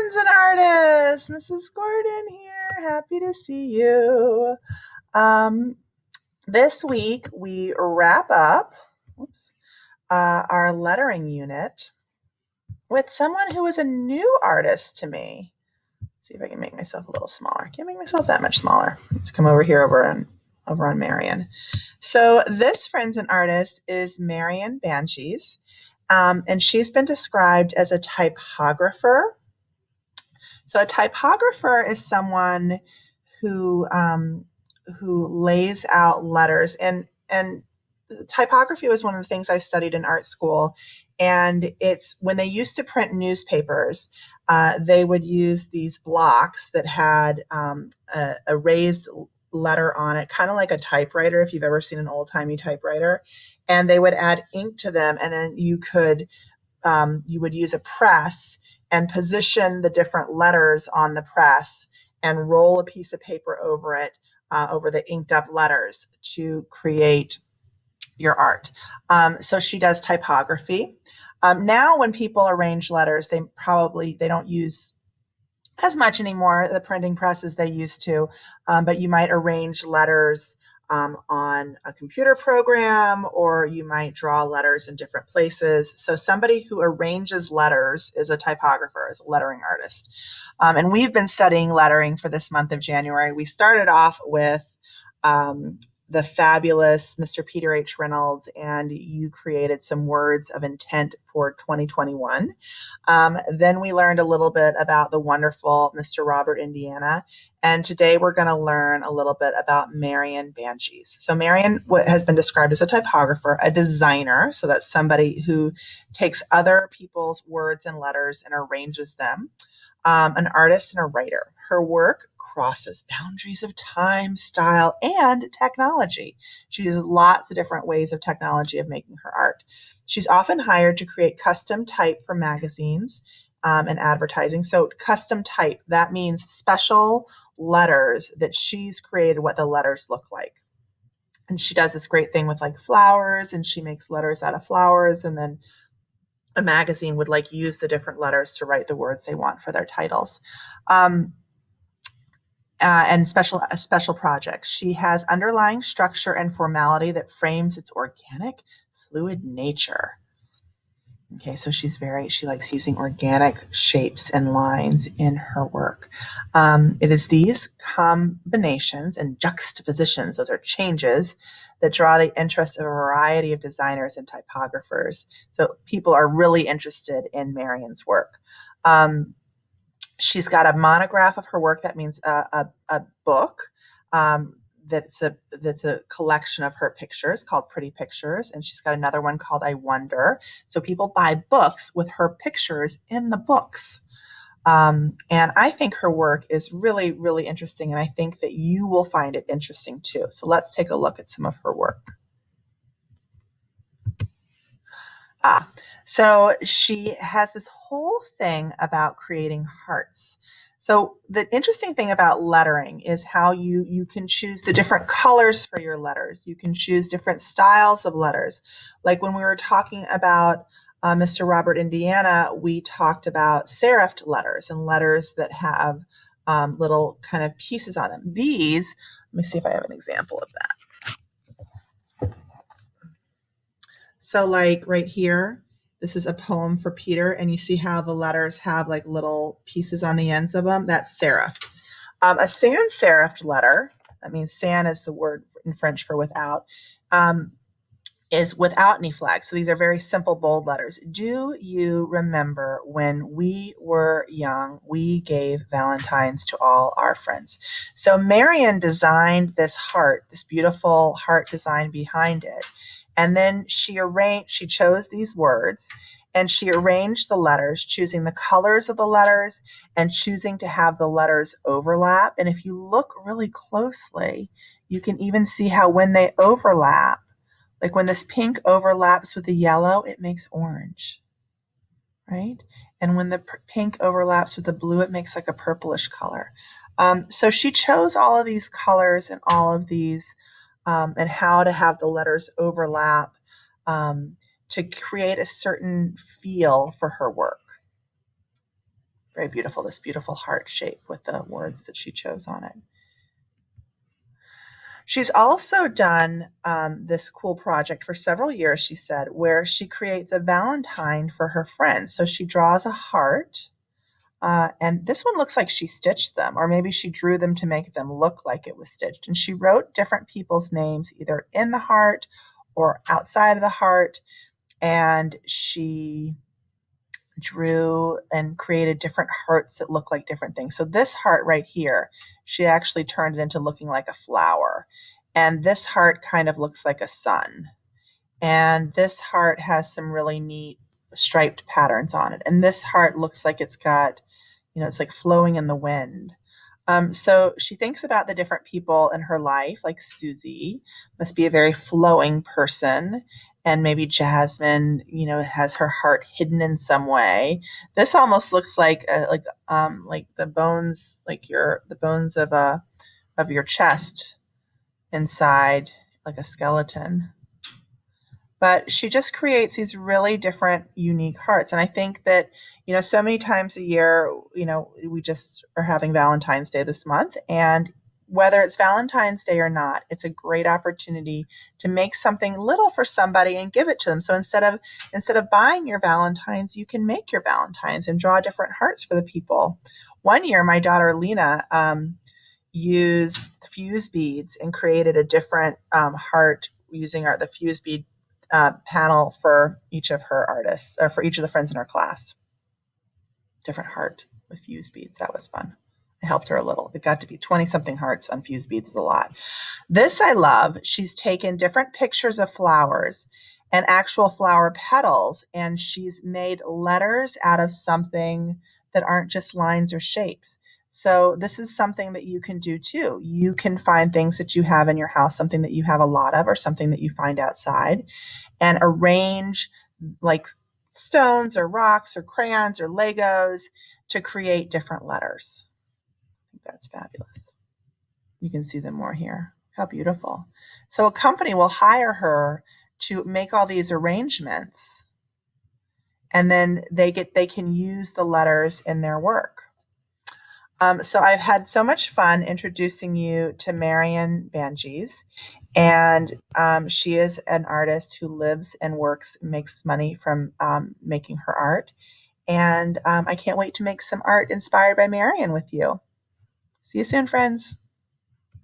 friends and artists. Mrs. Gordon here. Happy to see you. Um, this week we wrap up oops, our lettering unit with someone who is a new artist to me. Let's see if I can make myself a little smaller. I can't make myself that much smaller. I have to come over here over on Marian. So this friends and artist is Marian Bantjes, and she's been described as a typographer. So a typographer is someone who lays out letters, and typography was one of the things I studied in art school. And it's when they used to print newspapers, they would use these blocks that had a raised letter on it, kind of like a typewriter, if you've ever seen an old-timey typewriter. And they would add ink to them, and then you would use a press and position the different letters on the press and roll a piece of paper over it, over the inked up letters to create your art. So she does typography. Now when people arrange letters, they don't use as much anymore, the printing press as they used to, but you might arrange letters on a computer program, or you might draw letters in different places. So somebody who arranges letters is a typographer, is a lettering artist. And we've been studying lettering for this month of January. We started off with the fabulous Mr. Peter H. Reynolds, and you created some words of intent for 2021. Then we learned a little bit about the wonderful Mr. Robert Indiana, and today we're going to learn a little bit about Marian Bantjes. So Marian has been described as a typographer, a designer, so that's somebody who takes other people's words and letters and arranges them, an artist and a writer. Her work crosses boundaries of time, style, and technology. She uses lots of different ways of technology of making her art. She's often hired to create custom type for magazines and advertising. So custom type, that means special letters that she's created what the letters look like. And she does this great thing with like flowers, and she makes letters out of flowers, and then a magazine would like use the different letters to write the words they want for their titles. And special projects. She has underlying structure and formality that frames its organic, fluid nature. Okay, so she likes using organic shapes and lines in her work. It is these combinations and juxtapositions, those are changes, that draw the interest of a variety of designers and typographers. So people are really interested in Marian's work. She's got a monograph of her work. That means a book that's a collection of her pictures called Pretty Pictures. And she's got another one called I Wonder. So people buy books with her pictures in the books. And I think her work is really, really interesting. And I think that you will find it interesting too. So let's take a look at some of her work. So she has this whole thing about creating hearts. So the interesting thing about lettering is how you can choose the different colors for your letters. You can choose different styles of letters. Like when we were talking about Mr. Robert Indiana, we talked about serifed letters and letters that have little kind of pieces on them. These, let me see if I have an example of that. So like right here, this is a poem for Peter, and you see how the letters have like little pieces on the ends of them? That's serif. A sans serifed letter, that means sans is the word in French for without, is without any flags. So these are very simple, bold letters. Do you remember when we were young, we gave Valentines to all our friends? So Marian designed this heart, this beautiful heart design behind it. And then she chose these words, and she arranged the letters, choosing the colors of the letters and choosing to have the letters overlap. And if you look really closely, you can even see how when they overlap, like when this pink overlaps with the yellow, it makes orange, right? And when the pink overlaps with the blue, it makes like a purplish color. So she chose all of these colors and all of these and how to have the letters overlap to create a certain feel for her work. Very beautiful, this beautiful heart shape with the words that she chose on it. She's also done this cool project for several years, she said, where she creates a Valentine for her friends. So she draws a heart, and this one looks like she stitched them, or maybe she drew them to make them look like it was stitched. And she wrote different people's names either in the heart or outside of the heart. And she drew and created different hearts that look like different things. So this heart right here, she actually turned it into looking like a flower. And this heart kind of looks like a sun. And this heart has some really neat striped patterns on it. And this heart looks like it's got, it's like flowing in the wind. So she thinks about the different people in her life, like Susie must be a very flowing person. And maybe Jasmine, has her heart hidden in some way. This almost looks like the bones, the bones of your chest inside, like a skeleton. But she just creates these really different, unique hearts. And I think that, so many times a year, we just are having Valentine's Day this month. And whether it's Valentine's Day or not, it's a great opportunity to make something little for somebody and give it to them. So instead of buying your Valentines, you can make your Valentines and draw different hearts for the people. One year, my daughter Lena used fuse beads and created a different heart using the fuse bead panel for each of her artists, or for each of the friends in her class. Different heart with fuse beads. That was fun. I helped her a little. It got to be 20 something hearts on fuse beads, is a lot. This I love. She's taken different pictures of flowers and actual flower petals, and she's made letters out of something that aren't just lines or shapes. So this is something that you can do too. You can find things that you have in your house, something that you have a lot of, or something that you find outside, and arrange like stones or rocks or crayons or Legos to create different letters. I think that's fabulous. You can see them more here. How beautiful. So a company will hire her to make all these arrangements, and then they can use the letters in their work. So I've had so much fun introducing you to Marian Bantjes, and she is an artist who lives and works, makes money from making her art. And I can't wait to make some art inspired by Marian with you. See you soon, friends.